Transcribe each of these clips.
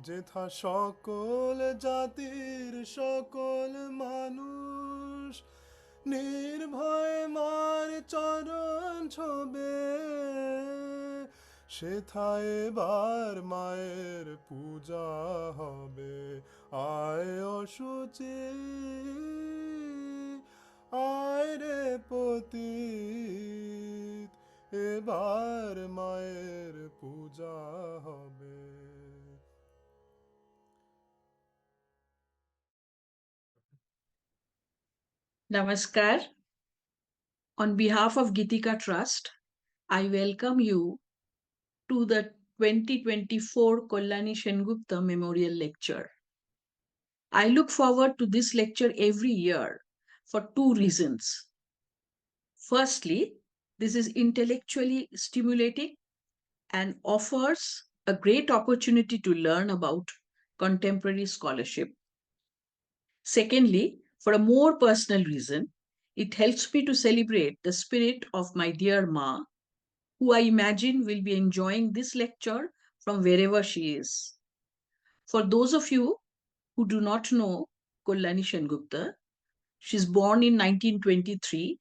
যেথা সকল জাতির সকল মানুষ নির্ভয়ে মার চরণ ছোবে, সেথায় এবার মায়ের পূজা হবে। আয় অসুচি আয় রে পতিত, এবার মায়ের পূজা হবে। Namaskar. On behalf of Gitika Trust, I welcome you to the 2024 Kalyani Sengupta Memorial Lecture. I look forward to this lecture every year for two reasons. Firstly, this is intellectually stimulating and offers a great opportunity to learn about contemporary scholarship. Secondly, for a more personal reason, it helps me to celebrate the spirit of my dear Ma, who I imagine will be enjoying this lecture from wherever she is. For those of you who do not know Kalyani Sengupta, she is born in 1923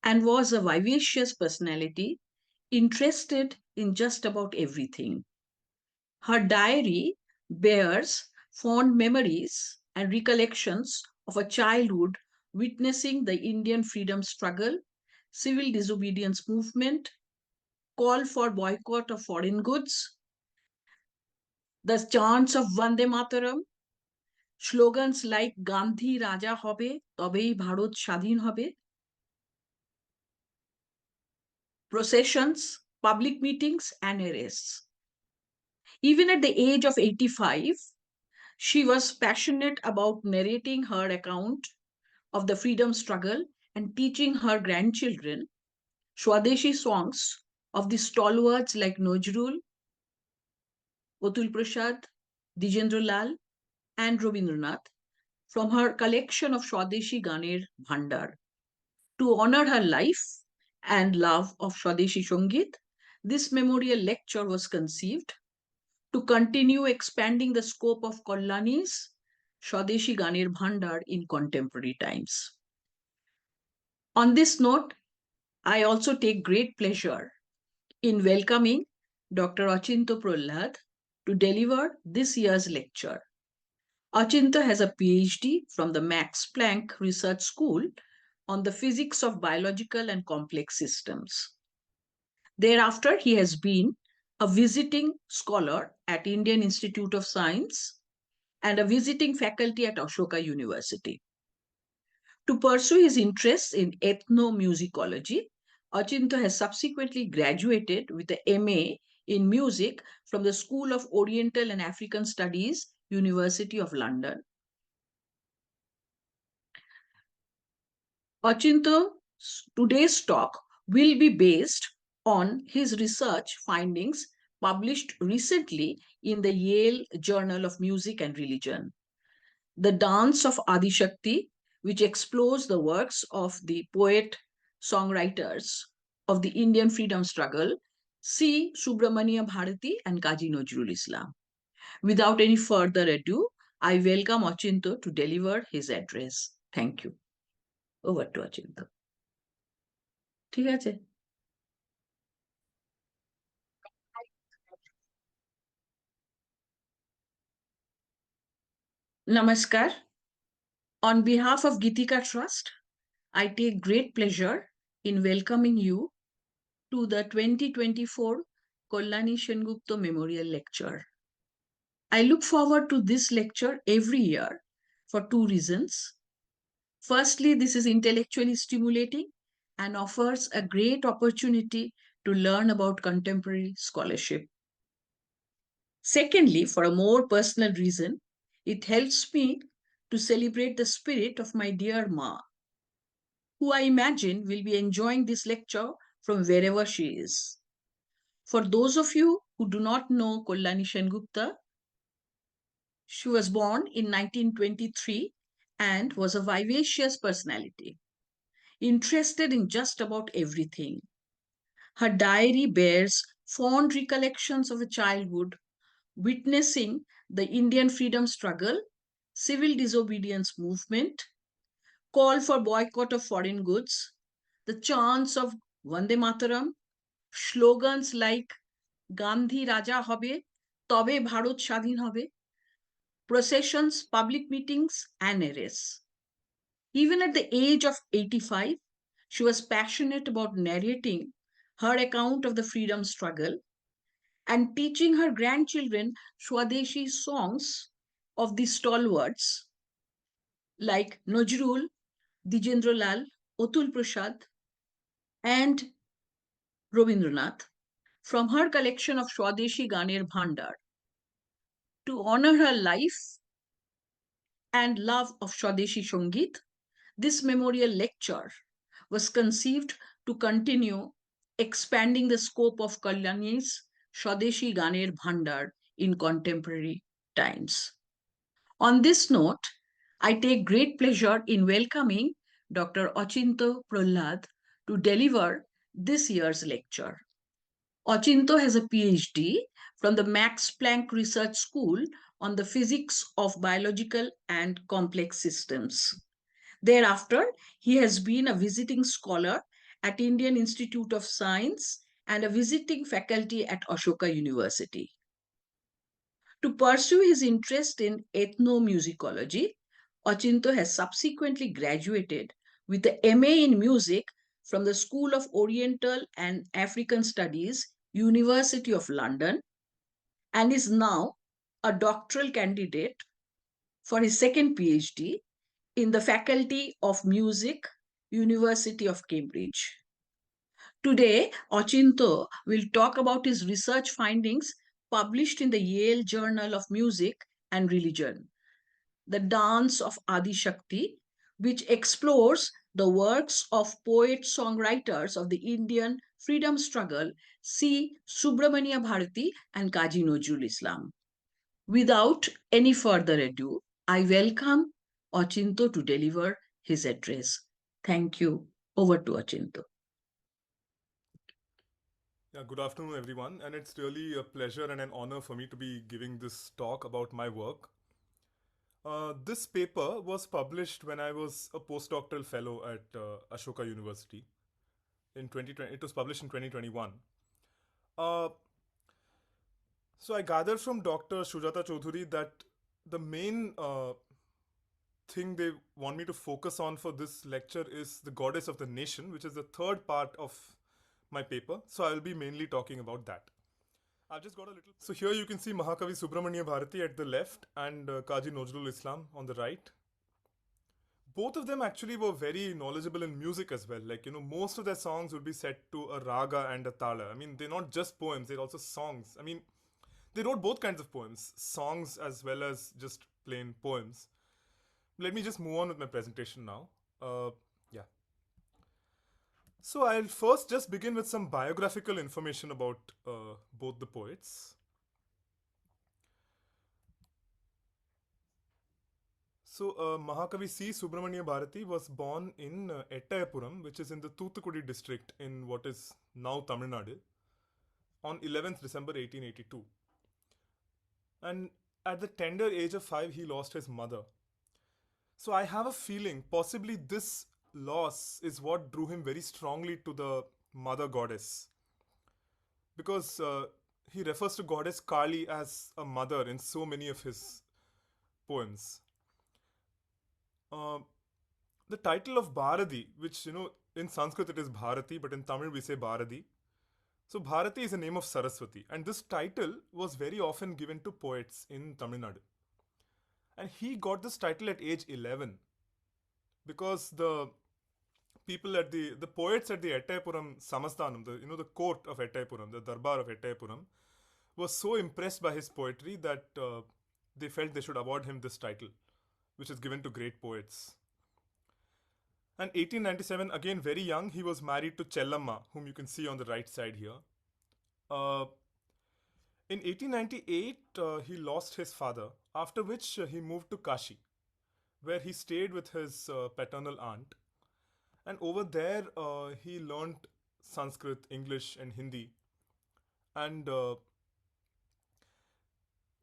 and was a vivacious personality, interested in just about everything. Her diary bears fond memories and recollections of a childhood witnessing the Indian freedom struggle, civil disobedience movement, call for boycott of foreign goods, the chants of Vande Mataram, slogans like Gandhi Raja hobe, তবেই ভারত স্বাধীন হবে, processions, public meetings, and arrests. Even at the age of 85, she was passionate about narrating her account of the freedom struggle and teaching her grandchildren Swadeshi songs of the stalwarts like Nazrul, Atul Prasad, Dijendra Lal, and Rabindranath from her collection of Swadeshi Ganer Bhandar. To honor her life and love of Swadeshi Sangeet, this memorial lecture was conceived to continue expanding the scope of Kalyani's Swadeshi Ganer Bhandar in contemporary times. On this note, I also take great pleasure in welcoming Dr. Achintya Prahlad to deliver this year's lecture. Achintya has a PhD from the Max Planck Research School on the physics of biological and complex systems. Thereafter, he has been a visiting scholar at Indian Institute of Science and a visiting faculty at Ashoka University. To pursue his interests in ethnomusicology, Achintya has subsequently graduated with a MA in music from the School of Oriental and African Studies, University of London. Achintya's today's talk will be based on his research findings published recently in the Yale Journal of Music and Religion. The Dance of Adi Shakti, which explores the works of the poet-songwriters of the Indian freedom struggle, C. Subramania Bharati and Kazi Nazrul Islam. Without any further ado, I welcome Achintya to deliver his address. Thank you. Over to Achintya. ঠিক আছে? Namaskar. On behalf of Gitika Trust, I take great pleasure in welcoming you to the 2024 Kalyani Sengupta Memorial Lecture. I look forward to this lecture every year for two reasons. Firstly, this is intellectually stimulating and offers a great opportunity to learn about contemporary scholarship. Secondly, for a more personal reason, it helps me to celebrate the spirit of my dear Ma, who I imagine will be enjoying this lecture from wherever she is. For those of you who do not know Kalyani Sengupta, she was born in 1923 and was a vivacious personality, interested in just about everything. Her diary bears fond recollections of a childhood witnessing the Indian freedom struggle, civil disobedience movement, call for boycott of foreign goods, the chants of Vande Mataram, slogans like Gandhi Raja hobe, তবে ভারত স্বাধীন হবে, processions, public meetings, and arrests. Even at the age of 85, she was passionate about narrating her account of the freedom struggle and teaching her grandchildren Swadeshi songs of the stalwarts like Nazrul, Dijendra Lal, Atul Prasad, and Rabindranath from her collection of Swadeshi Ganer Bhandar. To honor her life and love of Swadeshi Sangeet, this memorial lecture was conceived to continue expanding the scope of Kalyani's Swadeshi Ganer Bhandar in contemporary times. On this note, I take great pleasure in welcoming Dr. Achintya Prahlad to deliver this year's lecture. Achintya has a PhD from the Max Planck Research School on the physics of biological and complex systems. Thereafter, he has been a visiting scholar at Indian Institute of Science and a visiting faculty at Ashoka University. To pursue his interest in ethnomusicology, Achintya has subsequently graduated with a MA in music from the School of Oriental and African Studies, University of London, and is now a doctoral candidate for his second PhD in the Faculty of Music, University of Cambridge. Today, Achintya will talk about his research findings published in the Yale Journal of Music and Religion, The Dance of Adi Shakti, which explores the works of poet-songwriters of the Indian freedom struggle, C. Subramania Bharati and Kazi Nazrul Islam. Without any further ado, I welcome Achintya to deliver his address. Thank you. Over to Achintya. Yeah, good afternoon, everyone, and it's really a pleasure and an honor for me to be giving this talk about my work. This paper was published when I was a postdoctoral fellow at Ashoka University in 2020. It was published in 2021. Uh, so I gathered from Dr. Shujata Chaudhuri that the main thing they want me to focus on for this lecture is the goddess of the nation, which is the third part of my paper. So I'll be mainly talking about that. I've just got a little. So here you can see Mahakavi Subramania Bharati at the left and Kazi Nazrul Islam on the right. Both of them actually were very knowledgeable in music as well. Like, most of their songs would be set to a raga and a tala. I mean, they're not just poems, they're also songs. I mean, they wrote both kinds of poems, songs as well as just plain poems. Let me just move on with my presentation now. Yeah. So I'll first just begin with some biographical information about both the poets. So Mahakavi C. Subramania Bharati was born in Ettayapuram, which is in the Thoothukudi district in what is now Tamil Nadu, on 11th December 1882. And at the tender age of 5, he lost his mother. So I have a feeling possibly this loss is what drew him very strongly to the mother goddess. Because he refers to goddess Kali as a mother in so many of his poems. The title of Bharati, which in Sanskrit it is Bharati, but in Tamil we say Bharati. So Bharati is a name of Saraswati, and this title was very often given to poets in Tamil Nadu. And he got this title at age 11 because the people at the poets at the Ettayapuram Samasthanam, the court of Ettayapuram, the Darbar of Ettayapuram, was so impressed by his poetry that they felt they should award him this title, which is given to great poets. And 1897, again very young, he was married to Chellamma, whom you can see on the right side here. In 1898, he lost his father, after which he moved to Kashi, where he stayed with his paternal aunt. And over there, he learnt Sanskrit, English, and Hindi. And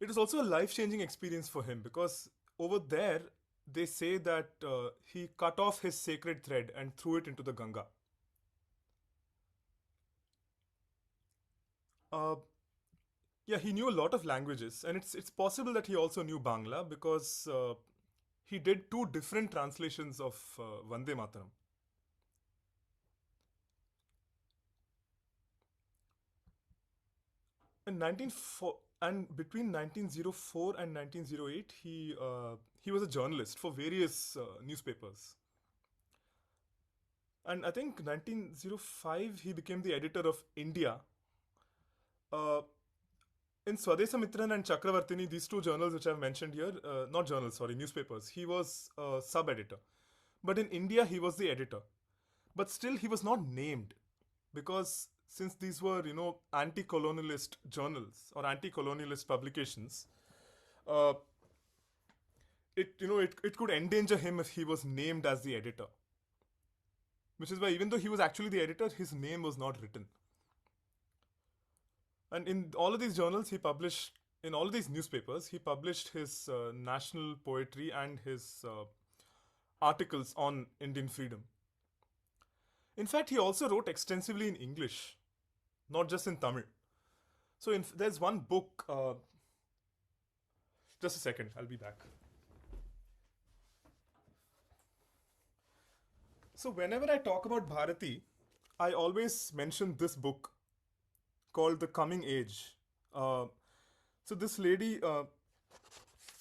It was also a life changing experience for him because over there they say that he cut off his sacred thread and threw it into the Ganga. Uh, yeah, he knew a lot of languages, and it's possible that he also knew Bangla because he did two different translations of Vande Mataram. In 1904 and between 1904 and 1908, he was a journalist for various newspapers. And I think 1905 he became the editor of India. Uh, in Swadesamitran and Chakravartini, these two journals which I've mentioned here, not journals, sorry, newspapers, he was a sub editor. But in India, he was the editor. But still, he was not named because since these were, anti colonialist journals or anti colonialist publications, uh, it could endanger him if he was named as the editor. Which is why, even though he was actually the editor, his name was not written. And in all of these journals, he published, in all of these newspapers, he published his national poetry and his articles on Indian freedom. In fact, he also wrote extensively in English, not just in Tamil. So there's one book. Just a second, I'll be back. So whenever I talk about Bharati, I always mention this book called The Coming Age. So this lady,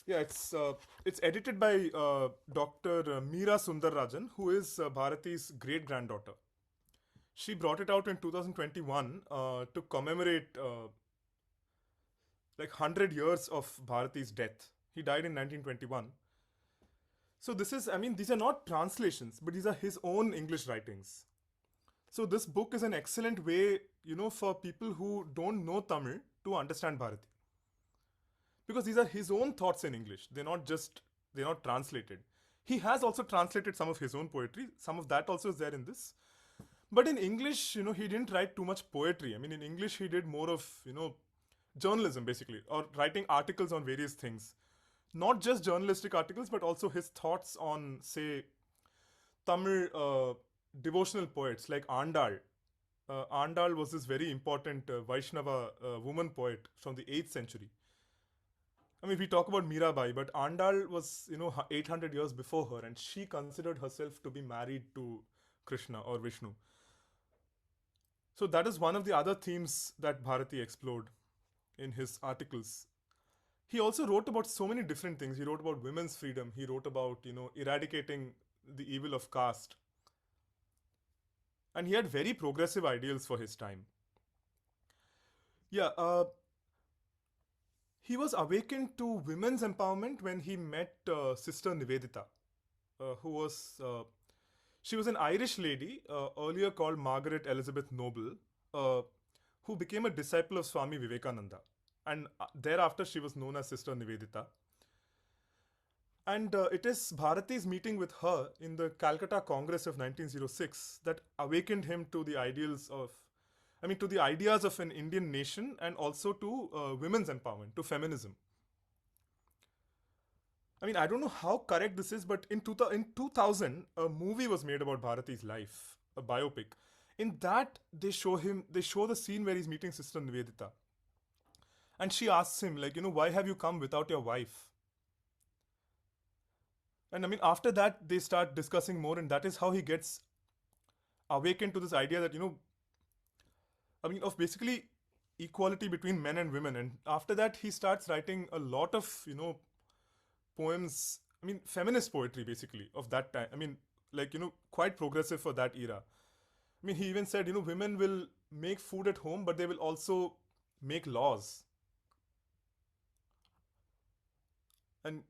yeah, it's edited by Dr. Meera Sundararajan, who is Bharati's great granddaughter. She brought it out in 2021 to commemorate like 100 years of Bharati's death. He died in 1921. So this is, I mean, these are not translations, but these are his own English writings. So this book is an excellent way, for people who don't know Tamil to understand Bharati. Because these are his own thoughts in English. They're not translated. He has also translated some of his own poetry. Some of that also is there in this. But in English, he didn't write too much poetry. I mean, in English, he did more of, journalism basically, or writing articles on various things. Not just journalistic articles, but also his thoughts on, say, Tamil devotional poets like Andal. Andal was this very important Vaishnava woman poet from the 8th century. I mean, we talk about Mirabai, but Andal was, 800 years before her, and she considered herself to be married to Krishna or Vishnu. So that is one of the other themes that Bharati explored in his articles. He also wrote about so many different things. He wrote about women's freedom. He wrote about, eradicating the evil of caste. And he had very progressive ideals for his time. Yeah, he was awakened to women's empowerment when he met Sister Nivedita, who was she was an Irish lady, earlier called Margaret Elizabeth Noble, who became a disciple of Swami Vivekananda, and thereafter she was known as Sister Nivedita. And it is Bharati's meeting with her in the Calcutta Congress of 1906 that awakened him to the to the ideas of an Indian nation and also to women's empowerment, to feminism. I mean, I don't know how correct this is, but in 2000, a movie was made about Bharati's life, a biopic. In that, they show the scene where he's meeting Sister Nivedita. And she asks him, like, why have you come without your wife? And I mean, after that, they start discussing more, and that is how he gets awakened to this idea that, of basically equality between men and women. And after that, he starts writing a lot of, poems, feminist poetry basically of that time. Quite progressive for that era. I mean, he even said, women will make food at home, but they will also make laws. And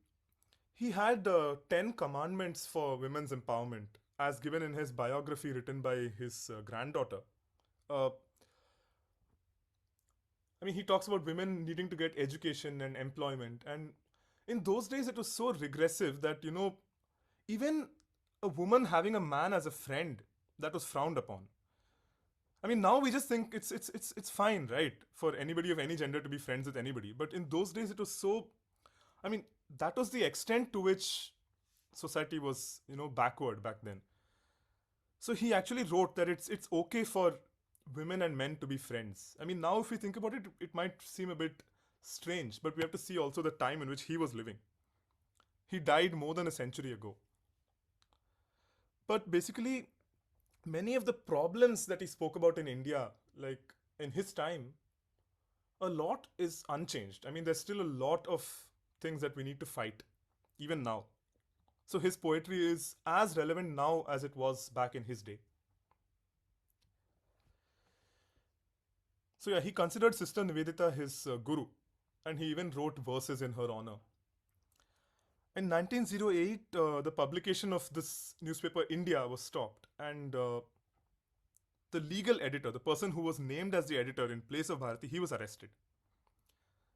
he had 10 commandments for women's empowerment, as given in his biography written by his granddaughter. Uh, he talks about women needing to get education and employment. And in those days, it was so regressive that, even a woman having a man as a friend, that was frowned upon. I mean, now we just think it's fine, right, for anybody of any gender to be friends with anybody. But in those days, it was so. I mean, that was the extent to which society was, backward back then. So he actually wrote that it's okay for women and men to be friends. I mean, now if we think about it, it might seem a bit strange, but we have to see also the time in which he was living. He died more than a century ago. But basically, many of the problems that he spoke about in India, like in his time, a lot is unchanged. I mean, there's still a lot of things that we need to fight, even now. So his poetry is as relevant now as it was back in his day. So yeah, he considered Sister Nivedita his guru, and he even wrote verses in her honor. In 1908, the publication of this newspaper India was stopped, and the legal editor, the person who was named as the editor in place of Bharati, he was arrested.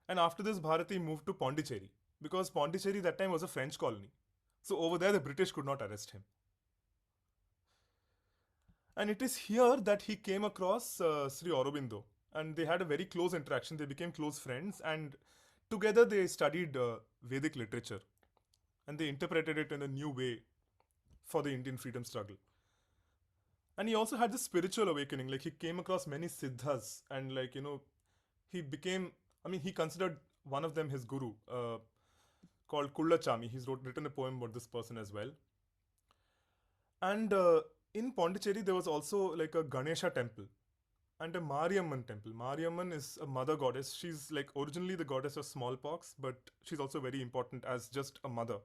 And after this, Bharati moved to Pondicherry because Pondicherry that time was a French colony. So over there, the British could not arrest him. And it is here that he came across Sri Aurobindo, and they had a very close interaction. They became close friends, and together they studied Vedic literature, and they interpreted it in a new way for the Indian freedom struggle. And he also had this spiritual awakening. Like he came across many siddhas, and he became. I mean, he considered one of them his guru, called Kullachami. He's written a poem about this person as well. And in Pondicherry, there was also like a Ganesha temple and a Mariamman temple. Mariamman is a mother goddess. She's like originally the goddess of smallpox, but she's also very important as just a mother.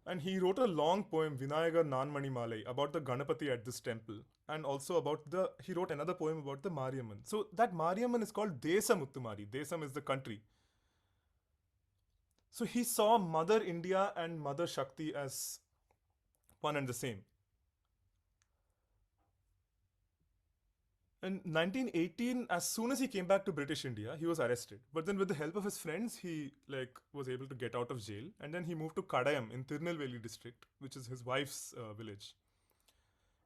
And he wrote a long poem, Vinayagar Nanmani Malai, about the Ganapati at this temple. And also he wrote another poem about the Mariamman. So that Mariamman is called Desam Uttumari. Desam is the country. So he saw Mother India and Mother Shakti as one and the same. In 1918, as soon as he came back to British India, he was arrested. But then with the help of his friends, he was able to get out of jail. And then he moved to Kadayam in Tirunelveli district, which is his wife's village.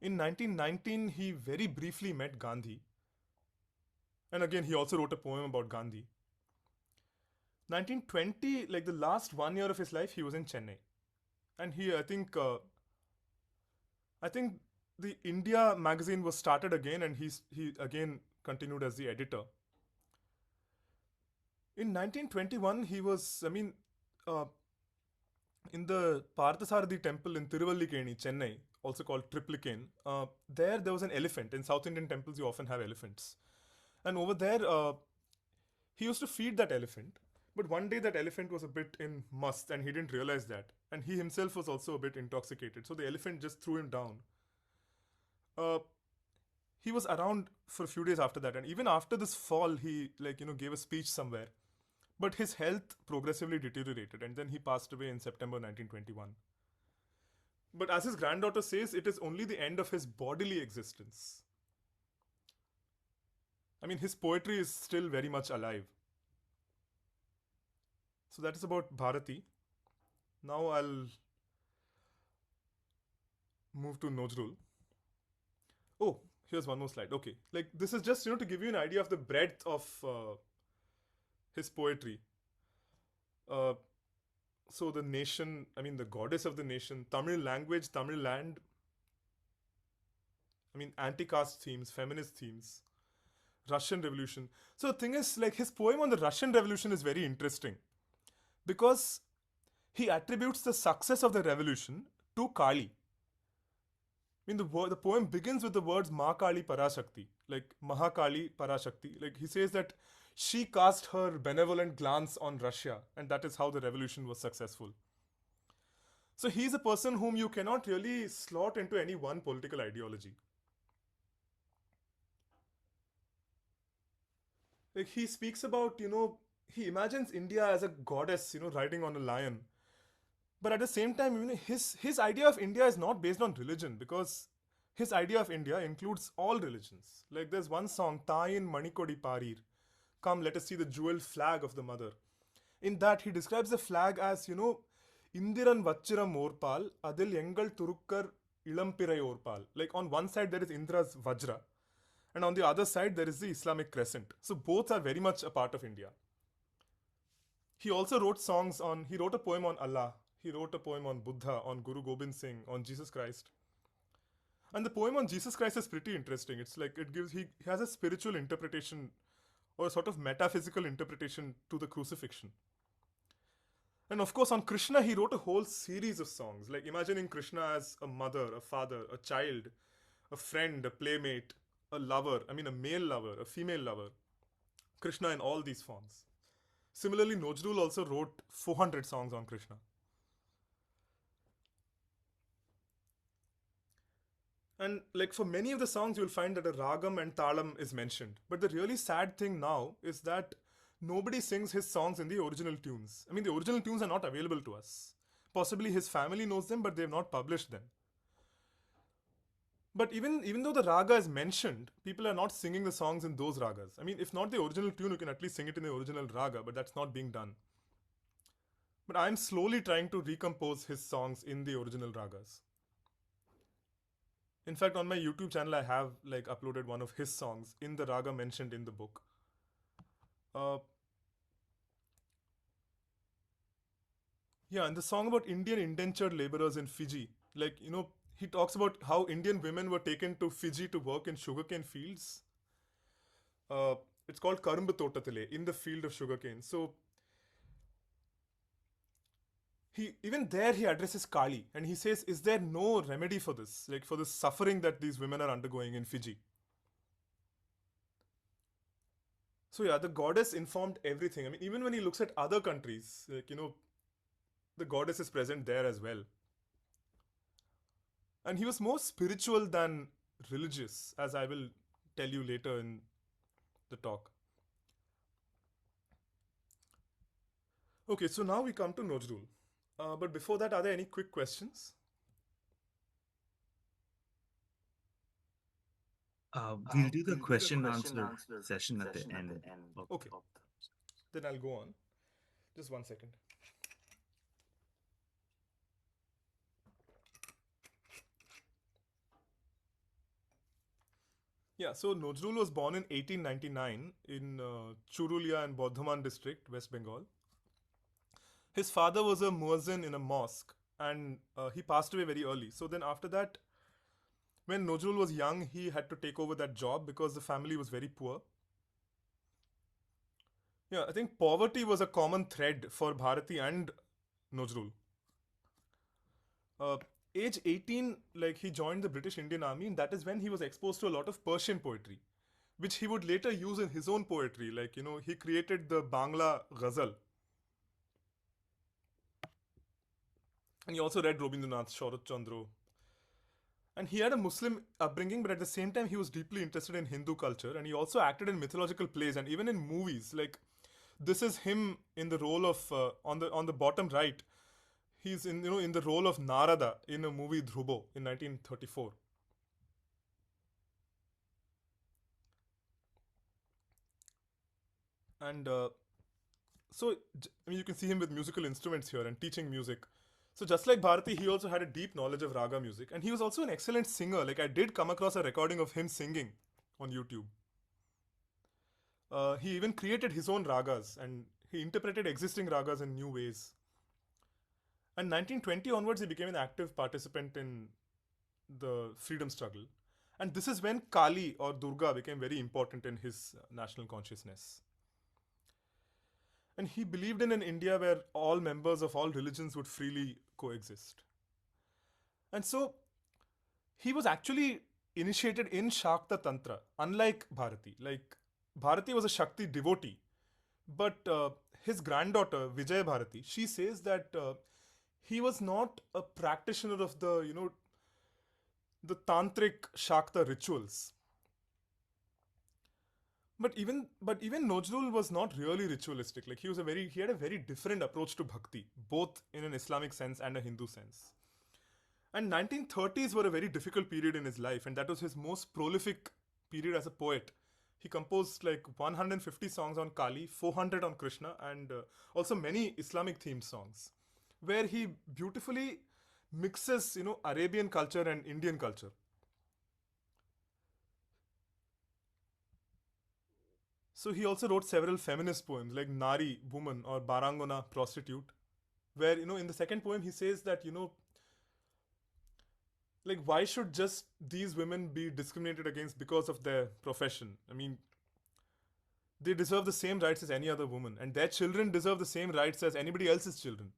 In 1919, he very briefly met Gandhi. And again, he also wrote a poem about Gandhi. 1920, like the last 1 year of his life, he was in Chennai. And I think the India magazine was started again, and he again continued as the editor. In 1921, he was, in the Parthasarathi temple in Tiruvallikeni, Chennai, also called Triplicane, there was an elephant. In South Indian temples, you often have elephants. And over there, he used to feed that elephant. But one day that elephant was a bit in must, and he didn't realize that. And he himself was also a bit intoxicated. So the elephant just threw him down. He was around for a few days after that, and even after this fall, he gave a speech somewhere. But his health progressively deteriorated, and then he passed away in September 1921. But as his granddaughter says, it is only the end of his bodily existence. I mean, his poetry is still very much alive. So that is about Bharati. Now I'll move to Nazrul. Oh, here's one more slide. Okay, this is just to give you an idea of the breadth of his poetry. So the nation, the goddess of the nation, Tamil language, Tamil land, anti-caste themes, feminist themes, Russian Revolution. So the thing is, his poem on the Russian Revolution is very interesting because he attributes the success of the revolution to Kali. The poem begins with the words Ma Kali Parashakti, like Mahakali Parashakti. Like he says that she cast her benevolent glance on Russia, and that is how the revolution was successful. So he's a person whom you cannot really slot into any one political ideology. Like he speaks about, he imagines India as a goddess, riding on a lion. But at the same time, his idea of India is not based on religion, because his idea of India includes all religions. Like there's one song, Tayin Manikodi Parir. Come, let us see the jeweled flag of the mother. In that, he describes the flag as, Indiran Vachira Morpal, Adil Engal Turukkar Ilampirai Orpal. Like on one side there is Indra's Vajra, and on the other side there is the Islamic crescent. So both are very much a part of India. He also wrote songs on, he wrote a poem on Allah, he wrote a poem on Buddha, on Guru Gobind Singh, on Jesus Christ. And the poem on Jesus Christ is pretty interesting. It's like it gives, he has a spiritual interpretation or a sort of metaphysical interpretation to the crucifixion. And of course, on Krishna, he wrote a whole series of songs, like imagining Krishna as a mother, a father, a child, a friend, a playmate, a lover, I mean, a male lover, a female lover. Krishna in all these forms. Similarly, Nazrul also wrote 400 songs on Krishna. And like for many of the songs, you'll find that a ragam and talam is mentioned. But the really sad thing now is that nobody sings his songs in the original tunes. I mean, the original tunes are not available to us. Possibly his family knows them, but they have not published them. But even though the raga is mentioned, people are not singing the songs in those ragas. I mean, if not the original tune, you can at least sing it in the original raga, but that's not being done. But I'm slowly trying to recompose his songs in the original ragas. In fact, on my YouTube channel, I have like uploaded one of his songs in the raga mentioned in the book. Yeah, and the song about Indian indentured laborers in Fiji, like, he talks about how Indian women were taken to Fiji to work in sugarcane fields. It's called Karumbu Totatile, in the field of sugarcane. So even there he addresses Kali and he says, is there no remedy for this, like for the suffering that these women are undergoing in Fiji? So yeah, the goddess informed everything. I mean, even when he looks at other countries, like, the goddess is present there as well. And he was more spiritual than religious, as I will tell you later in the talk. Okay, so now we come to Nazrul. But before that, are there any quick questions? We'll do the question answer session at the end. Okay, then I'll go on. Just 1 second. Yeah, so Nazrul was born in 1899 in Churulia and Bardhaman district, West Bengal. His father was a muezzin in a mosque and he passed away very early. So then after that, when Nazrul was young, he had to take over that job because the family was very poor. Yeah, I think poverty was a common thread for Bharati and Nazrul. Age 18, like he joined the British Indian Army, and that is when he was exposed to a lot of Persian poetry, which he would later use in his own poetry. Like, he created the Bangla ghazal. And he also read Rabindranath, Sharat Chandra. And he had a Muslim upbringing, but at the same time, he was deeply interested in Hindu culture. And he also acted in mythological plays and even in movies. Like, this is him in the role of, on the bottom right, he's in the role of Narada in a movie Dhrubo in 1934. And so, I mean, you can see him with musical instruments here and teaching music. So just like Bharati, he also had a deep knowledge of raga music, and he was also an excellent singer. Like, I did come across a recording of him singing on YouTube. He even created his own ragas and he interpreted existing ragas in new ways. And 1920 onwards, he became an active participant in the freedom struggle. And this is when Kali or Durga became very important in his national consciousness. And he believed in an India where all members of all religions would freely coexist. And so he was actually initiated in Shakta Tantra, unlike Bharati. Like, Bharati was a Shakti devotee, but his granddaughter, Vijay Bharati, she says that he was not a practitioner of the, the tantric Shakta rituals. But even Nazrul was not really ritualistic. Like, he had a very different approach to bhakti, both in an Islamic sense and a Hindu sense. And 1930s were a very difficult period in his life, and that was his most prolific period as a poet. He composed like 150 songs on Kali, 400 on Krishna, and also many Islamic themed songs, where he beautifully mixes, Arabian culture and Indian culture. So he also wrote several feminist poems like Nari, woman, or Barangona, prostitute, where, in the second poem he says that, like, why should just these women be discriminated against because of their profession? I mean, they deserve the same rights as any other woman, and their children deserve the same rights as anybody else's children.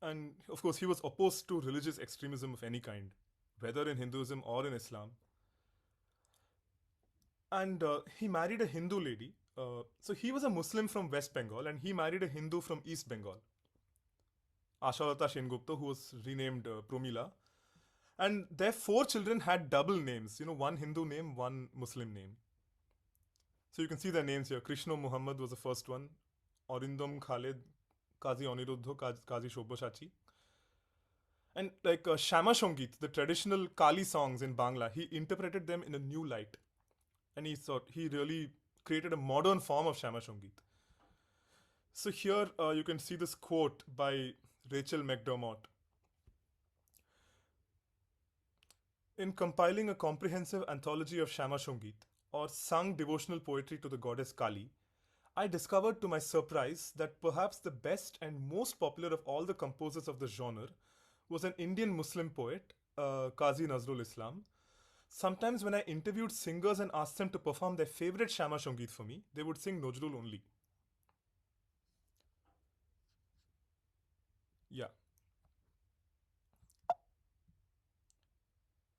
And of course, he was opposed to religious extremism of any kind, whether in Hinduism or in Islam. And he married a Hindu lady. So he was a Muslim from West Bengal, and he married a Hindu from East Bengal, Ashalata Sengupta, who was renamed Promila. And their 4 children had double names, one Hindu name, one Muslim name. So you can see their names here. Krishna Muhammad was the first one, Arindam Khalid, Kazi Aniruddha, Kazi Shobhashachi. And like Shama Sangeet, the traditional Kali songs in Bangla, he interpreted them in a new light. And he really created a modern form of Shama Sangeet. So here you can see this quote by Rachel McDermott. In compiling a comprehensive anthology of Shama Sangeet, or sung devotional poetry to the goddess Kali, I discovered to my surprise that perhaps the best and most popular of all the composers of the genre was an Indian Muslim poet, Qazi Nazrul Islam. Sometimes when I interviewed singers and asked them to perform their favorite Shama Sangeet for me, they would sing Nazrul only. Yeah.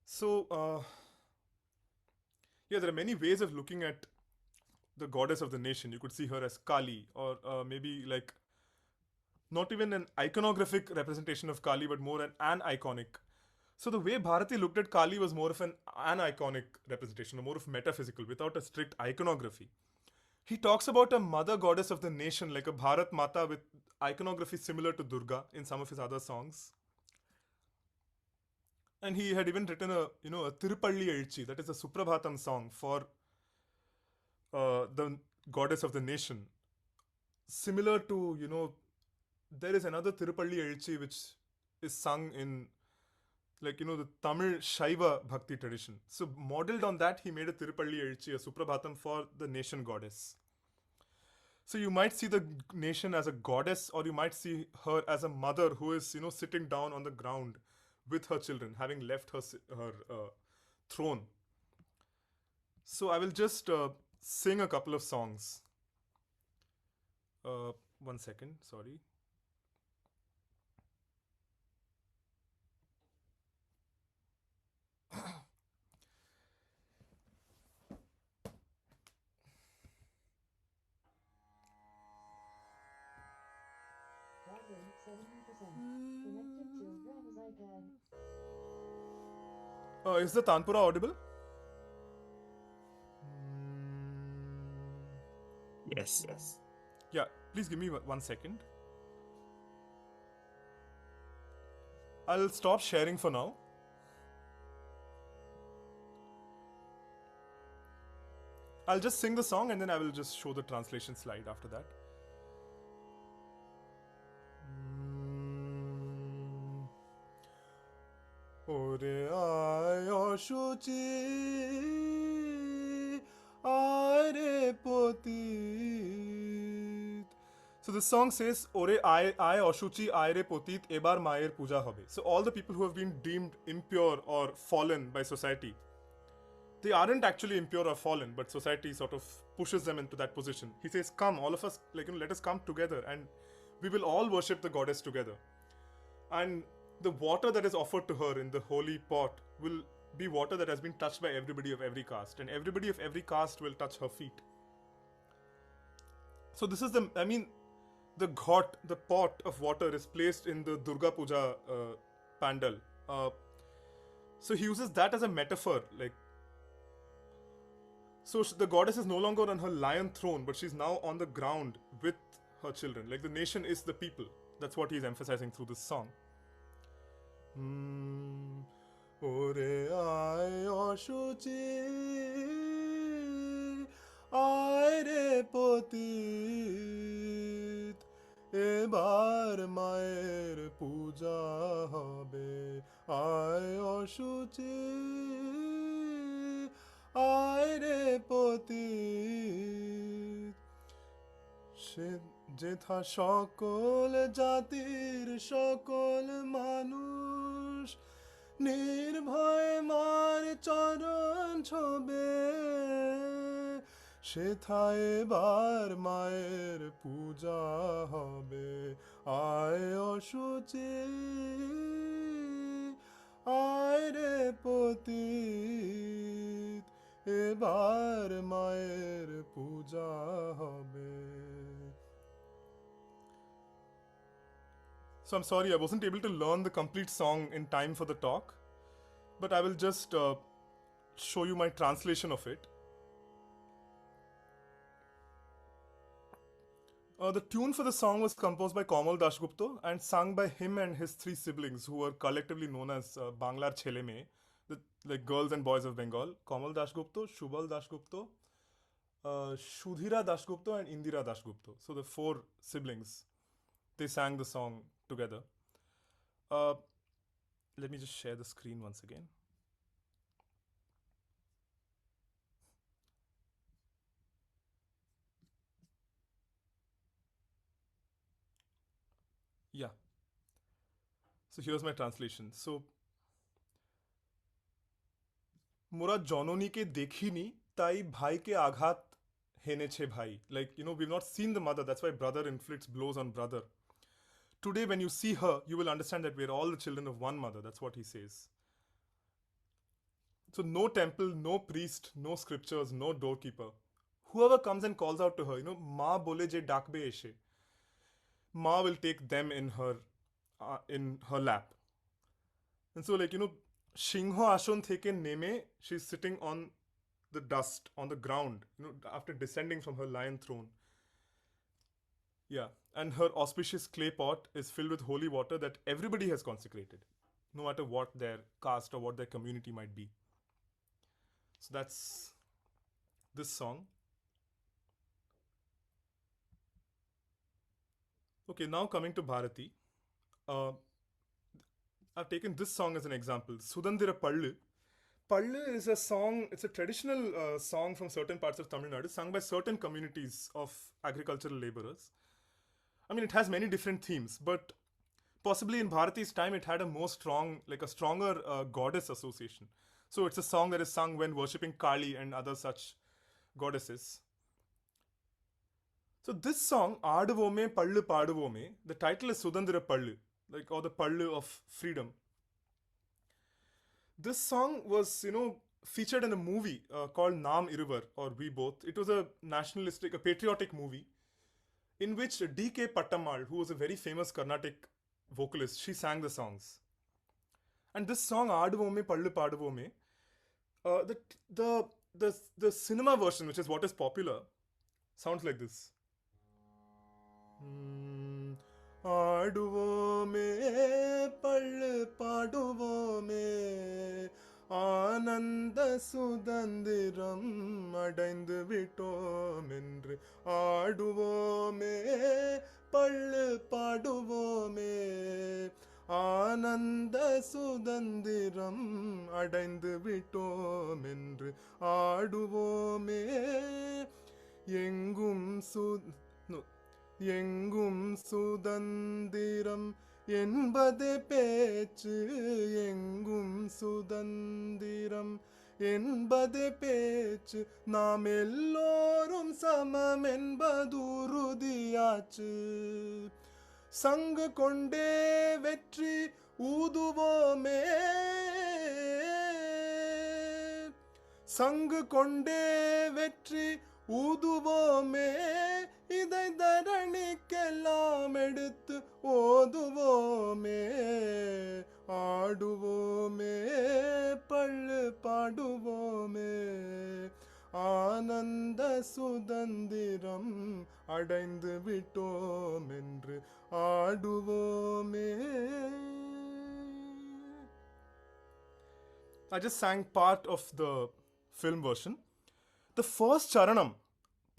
So, there are many ways of looking at the goddess of the nation. You could see her as Kali, or maybe like not even an iconographic representation of Kali, but more an iconic. So the way Bharati looked at Kali was more of an iconic representation, or more of metaphysical, without a strict iconography. He talks about a mother goddess of the nation, like a Bharat Mata, with iconography similar to Durga in some of his other songs. And he had even written a Tirupalli Elchi, that is a Suprabhatam song for the goddess of the nation. Similar to, there is another Tirupalli Elchi which is sung in the Tamil Shaiva Bhakti tradition. So modeled on that, he made a Tirupalli Elchi, a Suprabhatam for the nation goddess. So you might see the nation as a goddess, or you might see her as a mother who is, sitting down on the ground with her children, having left her throne. So I will just sing a couple of songs. 1 second, sorry. Is the Tanpura audible? Yes. Yeah, please give me 1 second. I'll stop sharing for now. I'll just sing the song and then I will just show the translation slide after that. Ore ayo shuchi aare potit. So the song says, Ore I Oshuchi Aire Potit Ebar Mayer Puja Hobe. So all the people who have been deemed impure or fallen by society, they aren't actually impure or fallen, but society sort of pushes them into that position. He says, come, all of us, let us come together and we will all worship the goddess together. And the water that is offered to her in the holy pot will be water that has been touched by everybody of every caste, and everybody of every caste will touch her feet. So this is the ghat, the pot of water, is placed in the Durga Puja pandal. So he uses that as a metaphor, so the goddess is no longer on her lion throne, but she's now on the ground with her children. Like the nation is the people. That's what he's emphasizing through this song. Ore ai oshuchi aire poti এবার মায়ের পূজা হবে, আয় অসুচি আয় রে পতিত। সে যেথা সকল জাতির সকল মানুষ নির্ভয় মার চরণ ছবে, সেথায় এবার মায়ের পূজা হবে, আয় অসুচি আয় রে পতিত, এবার মায়ের পূজা হবে। So I'm sorry I wasn't able to learn the complete song in time for the talk, but I will just show you my translation of it. The tune for the song was composed by Kamal Dasgupta and sung by him and his three siblings, who were collectively known as Banglar Chele Meye, the like girls and boys of Bengal. Kamal Dasgupta, Shubal Dasgupta, Shudhira Dasgupta, and Indira Dasgupta. So the four siblings, they sang the song together. Let me just share the screen once again. Yeah. So here's my translation. So মোরা জননীকে দেখিনি তাই ভাইকে আঘাত হেনেছে ভাই, like we've not seen the mother, that's why brother inflicts blows on brother. Today when you see her you will understand that we're all the children of one mother, that's what he says. So no temple, no priest, no scriptures, no doorkeeper, whoever comes and calls out to her, ma bole je dakbe eshe, ma will take them in her lap. And so Shingho Ashon theke neme, she's sitting on the dust, on the ground, after descending from her lion throne. Yeah, and her auspicious clay pot is filled with holy water that everybody has consecrated, no matter what their caste or what their community might be. So that's this song. Okay, now coming to Bharati. I've taken this song as an example. Sudandira Pallu. Pallu is a song, it's a traditional song from certain parts of Tamil Nadu, sung by certain communities of agricultural laborers. I mean, it has many different themes, but possibly in Bharati's time, it had a stronger goddess association. So it's a song that is sung when worshipping Kali and other such goddesses. So this song, Aduvome Pallu Paduvome, the title is Sudandira Pallu, or the Pallu of freedom. This song was, featured in a movie called Naam Iruvar, or We Both. It was a nationalistic, a patriotic movie in which D.K. Pattammal, who was a very famous Carnatic vocalist, she sang the songs. And this song, Aduvome Pallu Paduvome, the cinema version, which is what is popular, sounds like this. ஆடுவோமே பள்ளு பாடுவோமே ஆனந்த சுதந்திரம் அடைந்து விட்டோம் என்று, ஆடுவோமே பள்ளு பாடுவோமே ஆனந்த சுதந்திரம் அடைந்து விட்டோம் என்று, ஆடுவோமே எங்கும் எங்கும் சுதந்திரம் என்பதே பேச்சு, எங்கும் சுதந்திரம் என்பதே பேச்சு, நாம் எல்லோரும் சமம் என்பது உறுதியாச்சு, சங்கு கொண்டே வெற்றி ஊதுவோமே, சங்கு கொண்டே வெற்றி ஊதுவோமே, இதை தரணிக்கெல்லாம் எடுத்து ஓதுவோமே, ஆடுவோமே பள்ளு பாடுவோமே ஆனந்த சுதந்திரம் அடைந்து விட்டோம் என்று, ஆடுவோமே. I just sang part of the film version. The first charanam,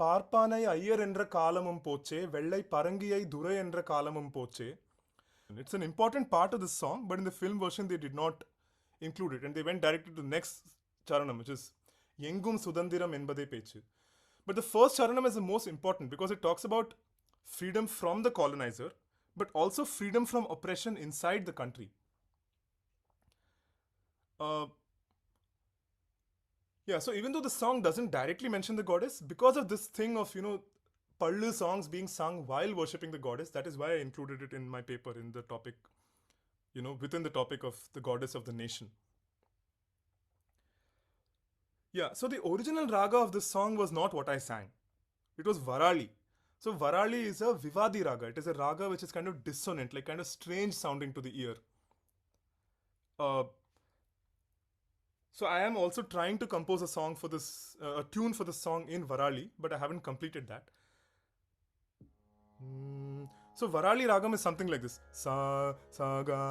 பார்ப்பானை Iyer என்ற காலமும் போச்சே வெள்ளை பரங்கியை துரை என்ற காலமும் போச்சே. It's an important part of this song, but in the film version they did not include it and they went directly to the next charanam, which is எங்கும் சுதந்திரம் என்பதே பேச்சு. But the first charanam is the most important because it talks about freedom from the colonizer, but also freedom from oppression inside the country. Yeah, so even though the song doesn't directly mention the goddess, because of this thing of, Pallu songs being sung while worshipping the goddess, that is why I included it in my paper in the topic, within the topic of the goddess of the nation. Yeah, so the original raga of this song was not what I sang. It was Varali. So Varali is a Vivadi raga. It is a raga which is kind of dissonant, like kind of strange sounding to the ear. So I am also trying to compose a song for this, a tune for this song in Varali, but I haven't completed that. So Varali ragam is something like this. Sa sa ga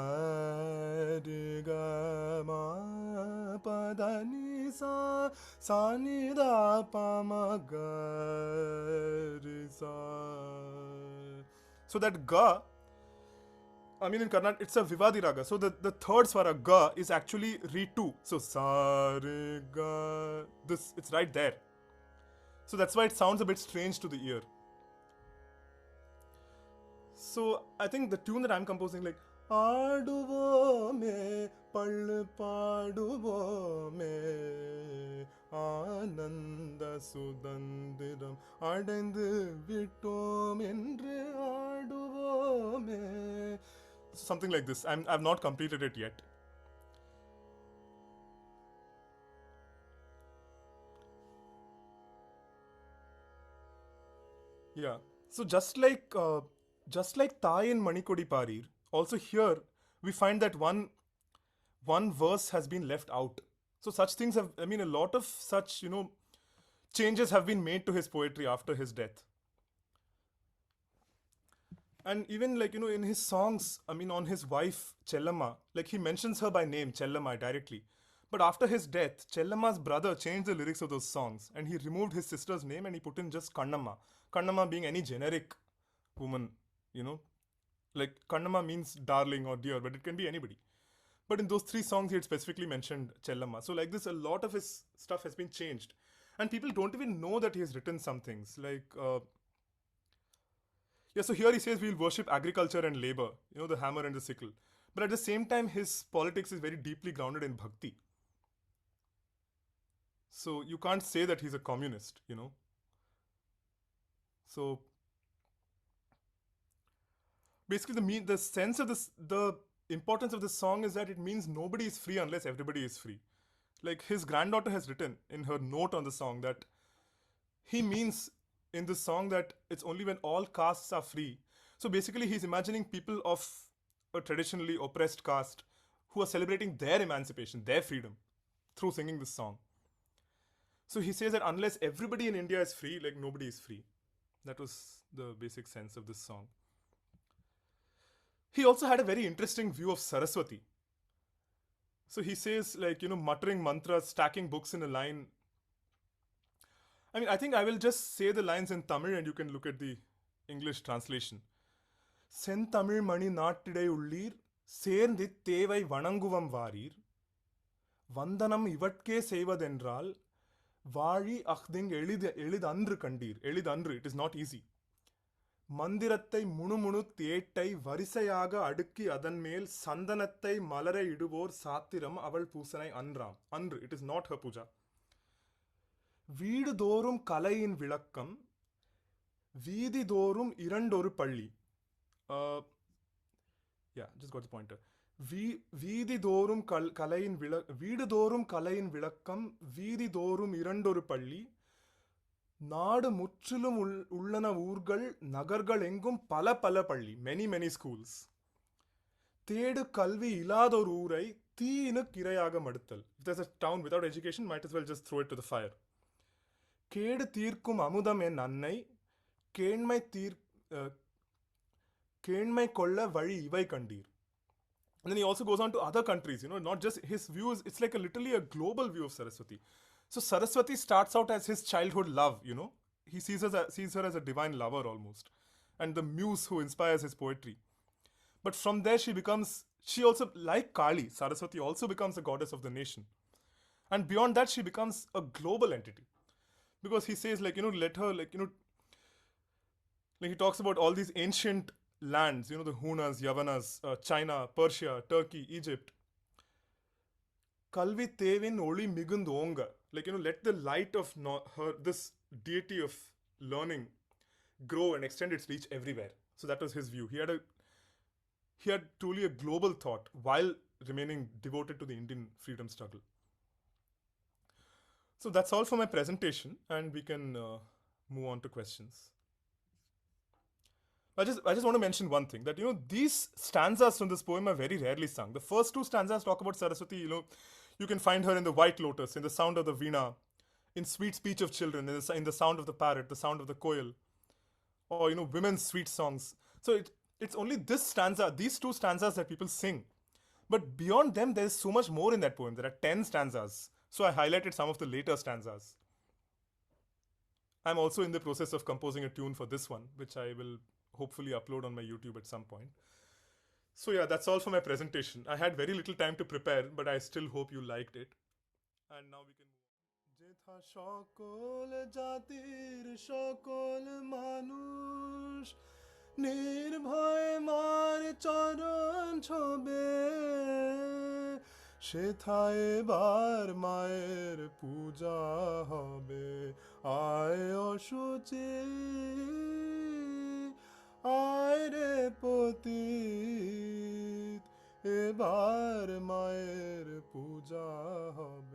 re ga ma pa da ni sa sa ni da pa ma ga re sa. So that ga, I mean in Karnataka it's a Vivadi raga. So the third swara ga is actually re 2. So sa re ga, this, it's right there. So that's why it sounds a bit strange to the ear. So I think the tune that I'm composing, like ஆடுவோமே பள்ளு பாடுவோமே ஆனந்த சுதந்திரம் அடைந்து விட்டோம் என்று ஆடுவோமே, something like this. I've not completed it yet. Yeah, so just like Thai in Manikodi Parir, also here we find that one verse has been left out. So such things have, I mean, a lot of such, changes have been made to his poetry after his death. And even like, in his songs, I mean, on his wife, Chellamma, like he mentions her by name, Chellamma, directly. But after his death, Chellamma's brother changed the lyrics of those songs and he removed his sister's name and he put in just Kannamma. Kannamma being any generic woman, like Kannamma means darling or dear, but it can be anybody. But in those 3 songs, he had specifically mentioned Chellamma. So like this, a lot of his stuff has been changed. And people don't even know that he has written some things. Like, so here he says we'll worship agriculture and labor, the hammer and the sickle. But at the same time, his politics is very deeply grounded in bhakti. So you can't say that he's a communist, So basically the sense of this, the importance of this song is that it means nobody is free unless everybody is free. Like his granddaughter has written in her note on the song that he means in this song that it's only when all castes are free. So basically he's imagining people of a traditionally oppressed caste who are celebrating their emancipation, their freedom through singing this song. So he says that unless everybody in India is free, like nobody is free. That was the basic sense of this song. He also had a very interesting view of Saraswati. So he says, like, muttering mantras, stacking books in a line. I mean, I think I will just say the lines in Tamil and you can look at the English translation. Sen Tamil mani nattidai உள்ளீர் சேர்ந்து தேவை வணங்குவம் வாரீர் வந்தனம் இவட்கே செய்வதென்றால் வாழி அஹ்திங் எளிதன்று கண்டீர். எளிதன்று, it is not easy. மந்திரத்தை முணுமுணு தேட்டை வரிசையாக அடுக்கி அதன் மேல் சந்தனத்தை மலர இடுவோர் சாத்திரம் அவள் பூசனை அன்றாம். அன்று, it is not her puja. வீடு தோறும் கலையின் விளக்கம் வீதி தோறும் இரண்டொரு பள்ளி. Just got the pointer. வீதி தோறும் கலையின் வீடு தோறும் கலையின் விளக்கம் வீதி தோறும் இரண்டொரு பள்ளி நாடு முற்றிலும் உள்ளன ஊர்கள் நகர்கள் எங்கும் பல பல பள்ளி, many schools. தேடு கல்வி இல்லாதொரு ஊரை தீயினுக்கு இரையாக மடுத்தல். If there's a town without education, might as well just throw it to the fire. கேடு தீர்க்கும் அமுதம் என் அன்னை கேண்மை கொள்ள வழி இவை கண்டீர். And then he also goes on to other countries, not just his views. It's like literally a global view of Saraswati. So Saraswati starts out as his childhood love, he sees her as a divine lover almost, and the muse who inspires his poetry. But from there, she also, like Kali, Saraswati also becomes a goddess of the nation. And beyond that, she becomes a global entity. Because he says, like, let her, like he talks about all these ancient lands, the Hunas, Yavanas, China, Persia, Turkey, Egypt. Kalvi Tevin Oli Migundonga. Like, let the light of this deity of learning grow and extend its reach everywhere. So that was his view. He had truly a global thought while remaining devoted to the Indian freedom struggle. So that's all for my presentation, and we can move on to questions. I just want to mention one thing, that these stanzas from this poem are very rarely sung. The first two stanzas talk about Saraswati. You can find her in the white lotus, in the sound of the veena, in sweet speech of children, in the sound of the parrot, the sound of the koel, or women's sweet songs. So it's only these two stanzas that people sing. But beyond them, there's so much more in that poem. There are 10 stanzas. So I highlighted some of the later stanzas. I'm also in the process of composing a tune for this one, which I will hopefully upload on my YouTube at some point. So yeah, that's all for my presentation. I had very little time to prepare, but I still hope you liked it. And now we can move on. যেথা সকল জাতির সকল মানুষ নির্ভয়ে মার চরণ ছোবে, সেথায় এবার মায়ের পূজা হবে। আয় অসুচি, আয় রে পতিত, এবার মায়ের পূজা হবে।